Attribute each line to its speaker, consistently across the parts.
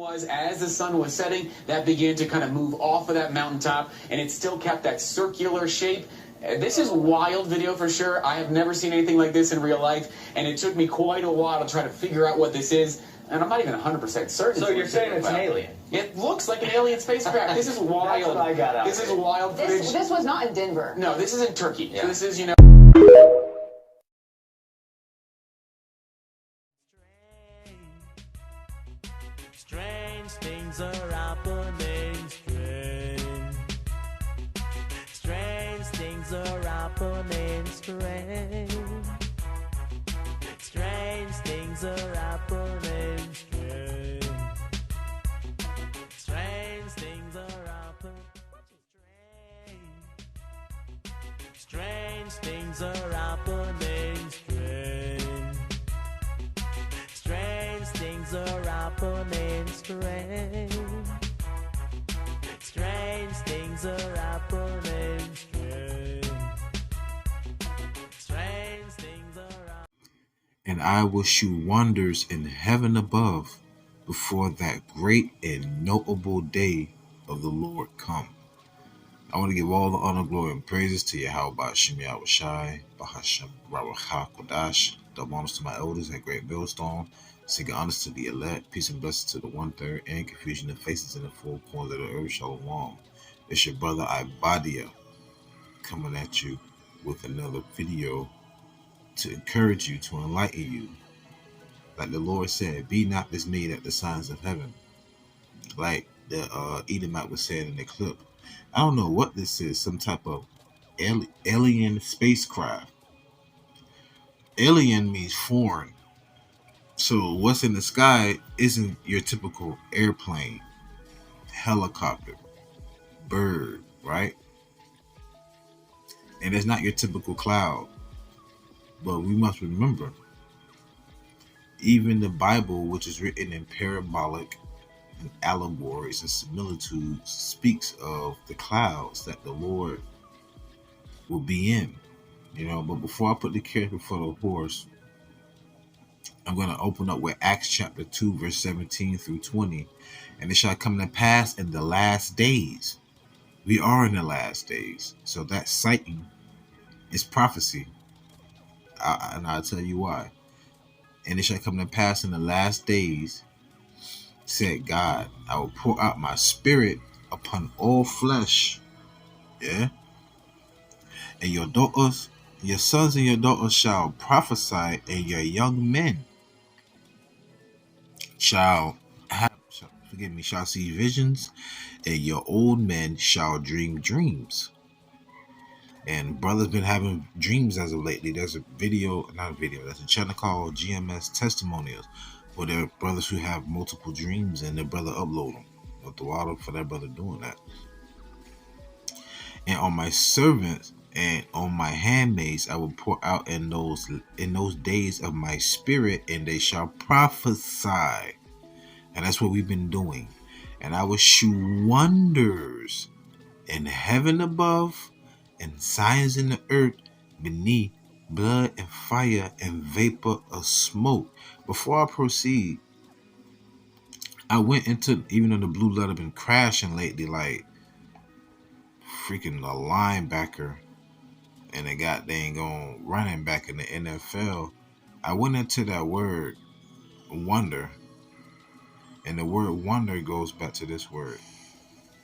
Speaker 1: was, as the sun was setting, that began to kind of move off of that mountaintop, and it still kept that circular shape. This is wild video for sure. I have never seen anything like this in real life, and it took me quite a while to try to figure out what this is, and I'm not even 100% certain.
Speaker 2: So you're saying it's an alien?
Speaker 1: It looks like an alien spacecraft. This is wild.
Speaker 2: That's what I got out
Speaker 1: This
Speaker 2: of
Speaker 1: is
Speaker 2: it.
Speaker 1: wild footage.
Speaker 3: This was not in Denver.
Speaker 1: No, this is in Turkey.
Speaker 2: Yeah.
Speaker 1: So this is, you know...
Speaker 4: Strange things are happening, strange things are happening, strange things are happening, strange things are happening, strange things are happening, strange things are happening, strange things are happening, strange things are happening.
Speaker 5: And I will shew wonders in heaven above before that great and notable day of the Lord come. I want to give all the honor, glory, and praises to YAHAWASHI, YAHAWASHI, Bahasham, RAWACHAA, QADASH. Double honors to my elders at Great Millstone. Seeking honors to the elect. Peace and blessings to the 1/3, and confusion of faces in the four corners of the earth. Shalom. It's your brother Ibadia coming at you with another video to encourage you, to enlighten you. Like the Lord said, be not dismayed at the signs of heaven. Like the Edomite was saying in the clip. I don't know what this is, some type of alien spacecraft. Alien means foreign. So what's in the sky isn't your typical airplane, helicopter, bird, right? And it's not your typical cloud. But we must remember, even the Bible, which is written in parabolic and allegories and similitudes, speaks of the clouds that the Lord will be in. You know, but before I put the carriage before the horse, I'm going to open up with Acts chapter 2, verse 17 through 20. And it shall come to pass in the last days. We are in the last days. So that sighting is prophecy. And I'll tell you why. And it shall come to pass in the last days, said God, I will pour out my spirit upon all flesh. Yeah. And your daughters, your sons and your daughters shall prophesy, and your young men shall see visions, and your old men shall dream dreams. And brothers been having dreams as of lately. There's a video, not a video, there's a channel called GMS Testimonials, where there are brothers who have multiple dreams and their brother upload them. With the water for that brother doing that. And on my servants and on my handmaids I will pour out in those days of my spirit, and they shall prophesy. And that's what we've been doing. And I will shew wonders in heaven above, and signs in the earth beneath, blood and fire and vapor of smoke. Before I proceed, I went into, even though the blue letter been crashing lately, like freaking a linebacker and a goddamn going running back in the NFL. I went into that word wonder, and the word wonder goes back to this word.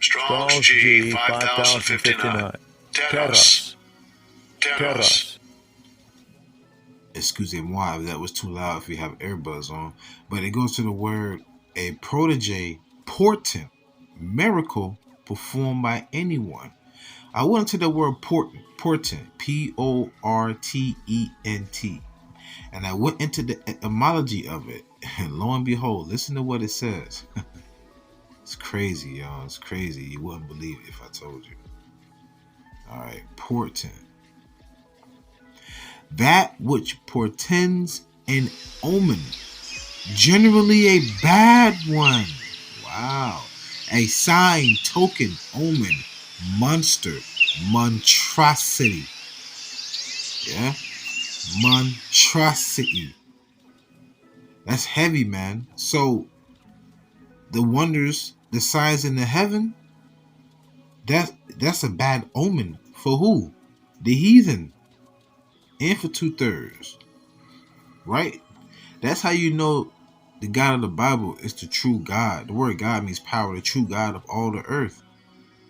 Speaker 6: Strong's G 5059. Terras.
Speaker 5: Excusez-moi if that was too loud if you have earbuds on. But it goes to the word a protege, portent, miracle performed by anyone. I went into the word portent, P-O-R-T-E-N-T. And I went into the etymology of it. And lo and behold, listen to what it says. It's crazy, y'all. It's crazy. You wouldn't believe it if I told you. All right, portent. That which portends an omen, generally a bad one. Wow. A sign, token, omen, monster, monstrosity. Yeah? Monstrosity. That's heavy, man. So the wonders, the signs in the heaven, that's a bad omen for who? The heathen, and for 2/3, right? That's how you know the God of the Bible is the true God. The word God means power, the true God of all the earth.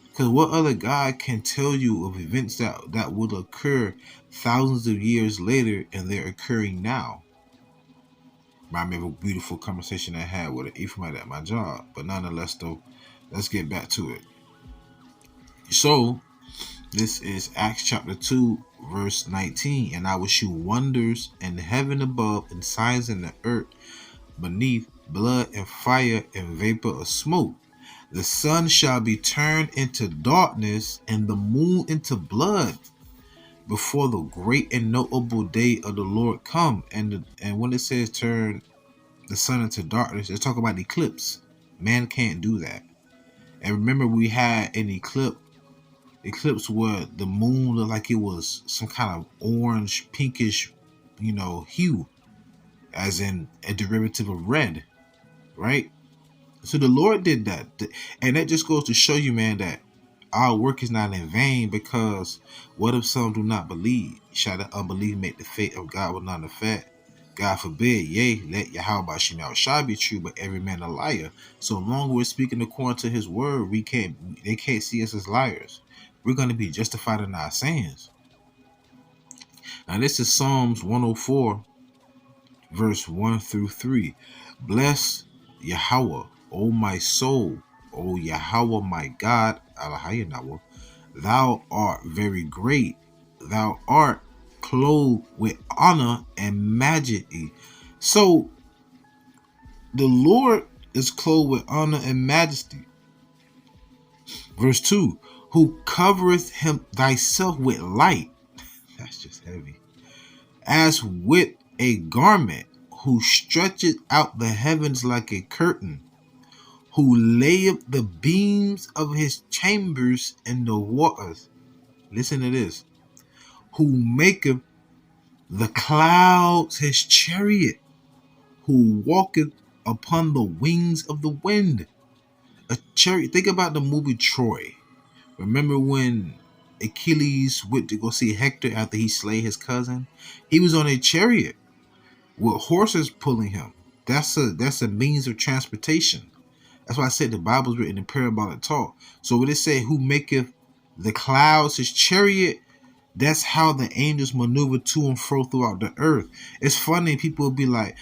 Speaker 5: Because what other God can tell you of events that will occur thousands of years later and they're occurring now? Remind me of a beautiful conversation I had with an Ephraimite at my job. But nonetheless, though, let's get back to it. So, this is Acts chapter 2, verse 19. And I will shew wonders in heaven above and signs in the earth beneath, blood and fire and vapor of smoke. The sun shall be turned into darkness and the moon into blood before the great and notable day of the Lord come. And when it says turn the sun into darkness, it's talking about eclipse. Man can't do that. And remember, we had an eclipse where the moon looked like it was some kind of orange, pinkish, hue, as in a derivative of red, right? So the Lord did that. And that just goes to show you, man, that our work is not in vain, because what if some do not believe? Shall the unbelief make the faith of God with none effect? God forbid, yea, let YAHAWASHI be true, but every man a liar. So long as we're speaking according to his word, they can't see us as liars. We're going to be justified in our sins. Now this is Psalms 104, verse 1 through 3. Bless Yahawah, O my soul, O Yahawah my God, Alahayanawa. Thou art very great. Thou art clothed with honor and majesty. So the Lord is clothed with honor and majesty. Verse 2. Who covereth him thyself with light. That's just heavy. As with a garment. Who stretcheth out the heavens like a curtain. Who layeth the beams of his chambers in the waters. Listen to this. Who maketh the clouds his chariot. Who walketh upon the wings of the wind. A chariot. Think about the movie Troy. Remember when Achilles went to go see Hector after he slayed his cousin? He was on a chariot with horses pulling him. That's a means of transportation. That's why I said the Bible's written in parabolic talk. So when it say who maketh the clouds his chariot, that's how the angels maneuver to and fro throughout the earth. It's funny, people will be like,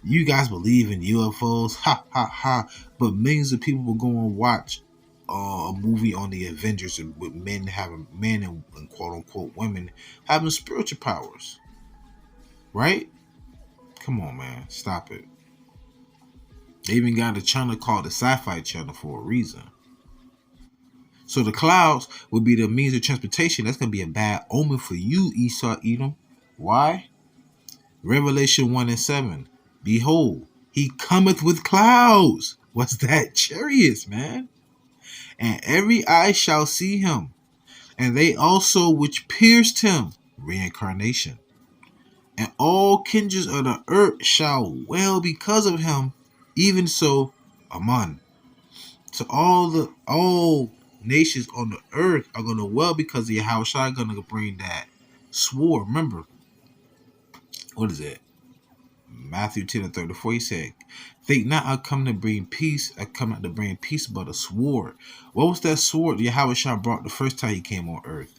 Speaker 5: you guys believe in UFOs, ha ha ha. But millions of people will go and watch a movie on the Avengers with men and quote unquote women having spiritual powers. Right? Come on, man. Stop it. They even got a channel called the Sci-Fi Channel for a reason. So the clouds would be the means of transportation. That's going to be a bad omen for you, Esau, Edom. Why? Revelation 1:7. Behold, he cometh with clouds. What's that? Chariots, man. And every eye shall see him. And they also which pierced him. Reincarnation. And all kindreds of the earth shall wail because of him. Even so, Amen. So all nations on the earth are going to wail because of Yahawashi going to bring that sword. Remember, what is it? Matthew 10:34, he said, think not I come to bring peace, I come out to bring peace but a sword. What was that sword Yahawashi brought the first time he came on earth?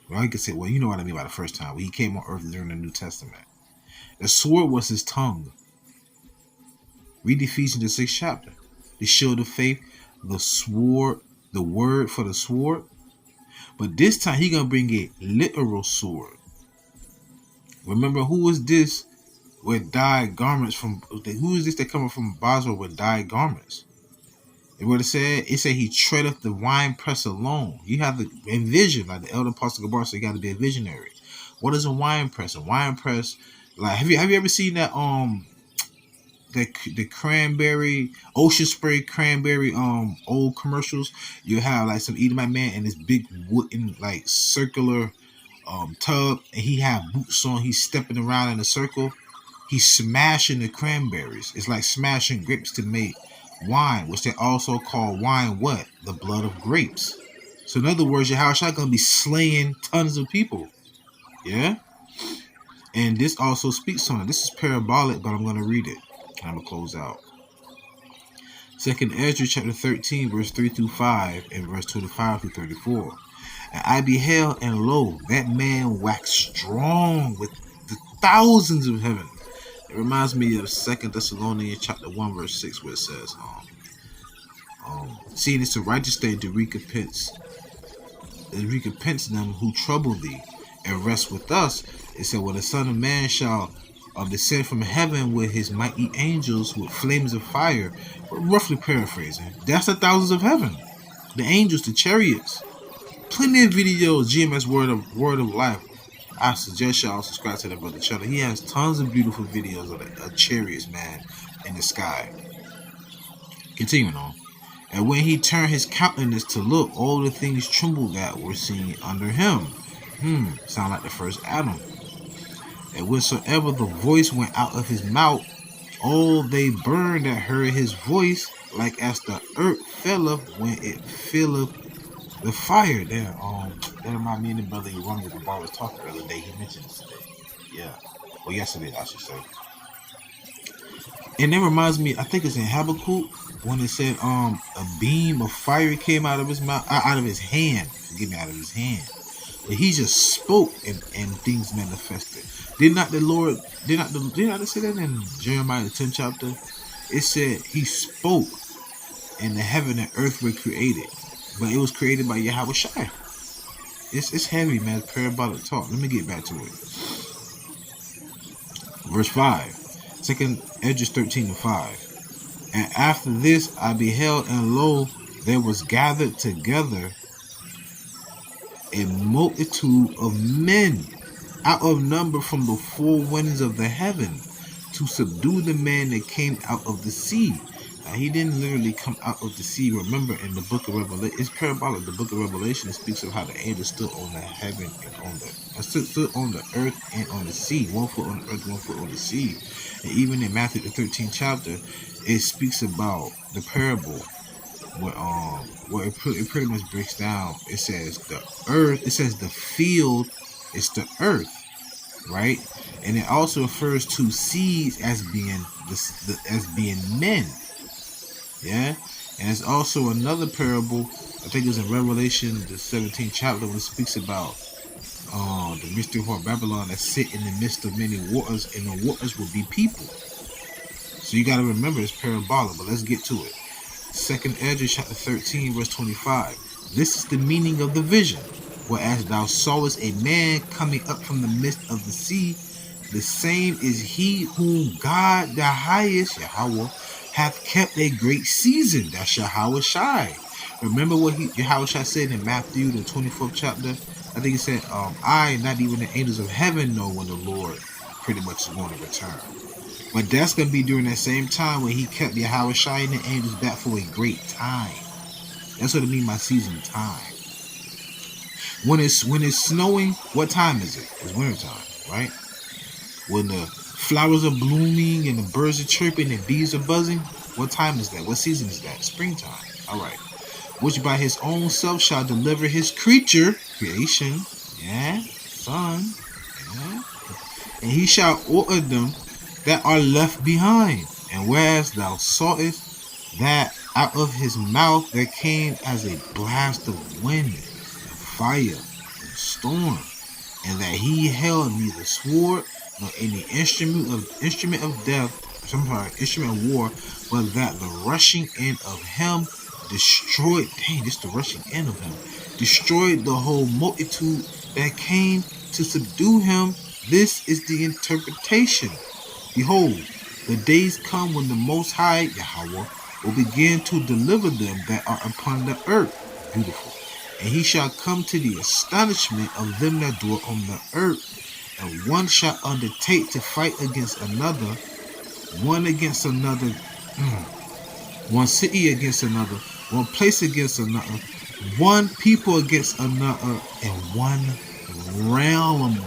Speaker 5: Well, I can say, well, you know what I mean by the first time. When he came on earth during the New Testament. The sword was his tongue. Read Ephesians the 6th chapter. The shield of faith, the sword, the word for the sword. But this time he gonna bring a literal sword. Remember, who is this with dyed garments from? Who is this that coming from Basra with dyed garments? And what it said he treadeth the wine press alone. You have to envision, like the elder Apostle GABAR said, you got to be a visionary. What is a wine press? A wine press, like have you ever seen that the cranberry ocean spray cranberry old commercials? You have like some Edomite man in this big wooden like circular tub, and he have boots on. He's stepping around in a circle. He's smashing the cranberries. It's like smashing grapes to make wine, which they also call wine what? The blood of grapes. So in other words, Yahawashi gonna be slaying tons of people. Yeah? And this also speaks on it. This is parabolic, but I'm gonna read it. And I'm gonna close out. 2nd Ezra chapter 13, verse 3 through 5, and verse 25 through 34. And I beheld, and lo, that man waxed strong with the thousands of heaven. It reminds me of 2 Thessalonians chapter 1, verse 6, where it says, seeing it's a righteous thing to recompense them who trouble thee, and rest with us. It said, when the Son of Man shall descend from heaven with his mighty angels with flames of fire. Roughly paraphrasing, that's the thousands of heaven, the angels, the chariots. Plenty of videos. GMS Word of Life. I suggest y'all subscribe to that brother channel. He has tons of beautiful videos of chariots, man, in the sky. Continuing on. And when he turned his countenance to look, all the things trembled that were seen under him. Sound like the first Adam. And whensoever the voice went out of his mouth, all they burned that heard his voice, like as the earth filleth when it filleth the fire. There, that reminds me of the brother GABAR was talking the other day. He mentioned this today. Yeah. Well, yesterday, I should say. And that reminds me, I think it's in Habakkuk, when it said a beam of fire came out of his mouth, out of his hand. Forgive me, out of his hand. But he just spoke and things manifested. Did not the Lord say that in Jeremiah the 10th chapter? It said he spoke and the heaven and earth were created. But it was created by YAHAWASHI. It's heavy, man. It's parabolic talk. Let me get back to it. Verse 5. 2nd Ezra 13 and 5. And after this I beheld, and lo, there was gathered together a multitude of men out of number from the four winds of the heaven to subdue the man that came out of the sea. Now, he didn't literally come out of the sea. Remember, in the book of Revelation, it's parabolic. The book of Revelation speaks of how the angels stood on the heaven and stood on the earth and on the sea. 1 foot on the earth, 1 foot on the sea. And even in Matthew the 13th chapter, it speaks about the parable where it pretty much breaks down. It says the earth, it says the field is the earth, right? And it also refers to seeds as being men. Yeah. And it's also another parable, I think it's in Revelation the 17th chapter, when it speaks about the mystery of Babylon that sit in the midst of many waters, and the waters will be people. So you got to remember it's parabolic, but let's get to it. 2nd Ezra chapter 13 verse 25. This is the meaning of the vision. Whereas thou sawest a man coming up from the midst of the sea, the same is he whom God the highest, Yahawah, hath kept a great season. That's YAHAWASHI. Remember what YAHAWASHI said in Matthew the 24th chapter? I think he said, I, not even the angels of heaven, know when the Lord pretty much is going to return. But that's going to be during that same time when he kept YAHAWASHI and the angels back for a great time. That's what it means by season time. When it's snowing, what time is it? It's winter time, right? When the flowers are blooming and the birds are chirping and bees are buzzing, what time is that? What season is that? Springtime. All right. Which by his own self shall deliver his creation, son, and he shall order them that are left behind. And whereas thou sawest that out of his mouth there came as a blast of wind, and fire, and storm, and that he held neither sword nor any instrument of war, but that the rushing in of him destroyed, destroyed the whole multitude that came to subdue him. This is the interpretation. Behold, the days come when the Most High, Yahawah, will begin to deliver them that are upon the earth. Beautiful. And he shall come to the astonishment of them that dwell on the earth. And one shall undertake to fight against another, one against another, one city against another, one place against another, one people against another, and one realm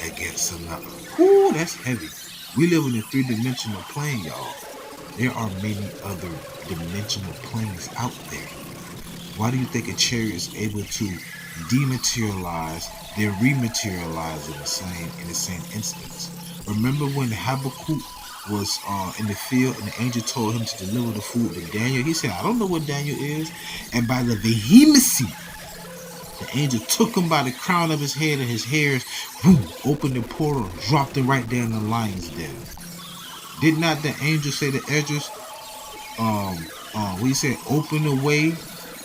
Speaker 5: against another. Whoo, that's heavy. We live in a three-dimensional plane, y'all. There are many other dimensional planes out there. Why do you think a chariot is able to dematerialize, then rematerialize in the same instance? Remember when Habakkuk was in the field and the angel told him to deliver the food to Daniel? He said, I don't know what Daniel is. And by the vehemency, the angel took him by the crown of his head and his hairs, boom, opened the portal, dropped him right there in the lion's den. Did not the angel say to Esdras, he said, open the way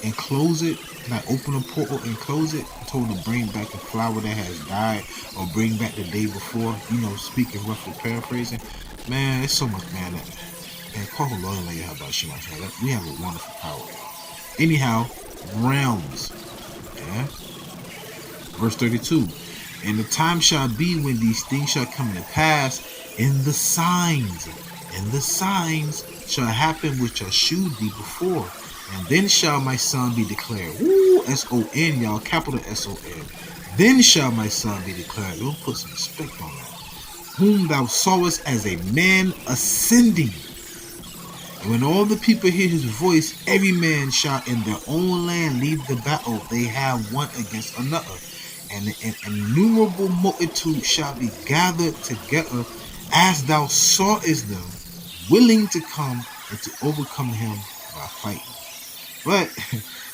Speaker 5: and close it, like open a portal and close it, told him to bring back the flower that has died, or bring back the day before, speaking roughly, paraphrasing. Man, it's so much, man. Call YAHAWASHI. We have a wonderful power, y'all. Anyhow, realms. Yeah. Verse 32. And the time shall be when these things shall come to pass, in the signs shall happen which shall shew thee before. And then shall my son be declared. Woo, S-O-N, y'all, capital S-O-N. Then shall my son be declared. Don't put some respect on that. Whom thou sawest as a man ascending. And when all the people hear his voice, every man shall in their own land leave the battle they have one against another. And an innumerable multitude shall be gathered together, as thou sawest them, willing to come and to overcome him by fighting. But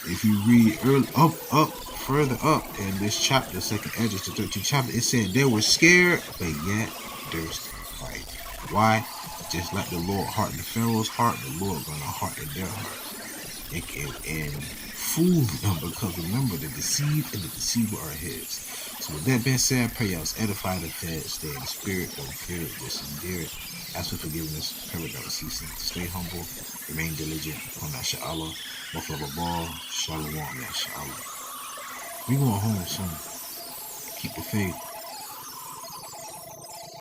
Speaker 5: if you read further up in this chapter, 2nd Esdras, the 13th chapter, it said they were scared, but yet durst fight. Why? Just like the Lord hardened Pharaoh's heart, the Lord gonna harden their heart. And fool them, because remember, the deceived and the deceiver are his. So with that being said, I pray y'all edify the fed, stay in the spirit, don't fear it, just endear it. Ask for forgiveness, pray without ceasing. Stay humble, remain diligent, upon YAHAWAH, Buffalo Ball, Shalom, YAHAWAH. We going home soon. Keep the faith.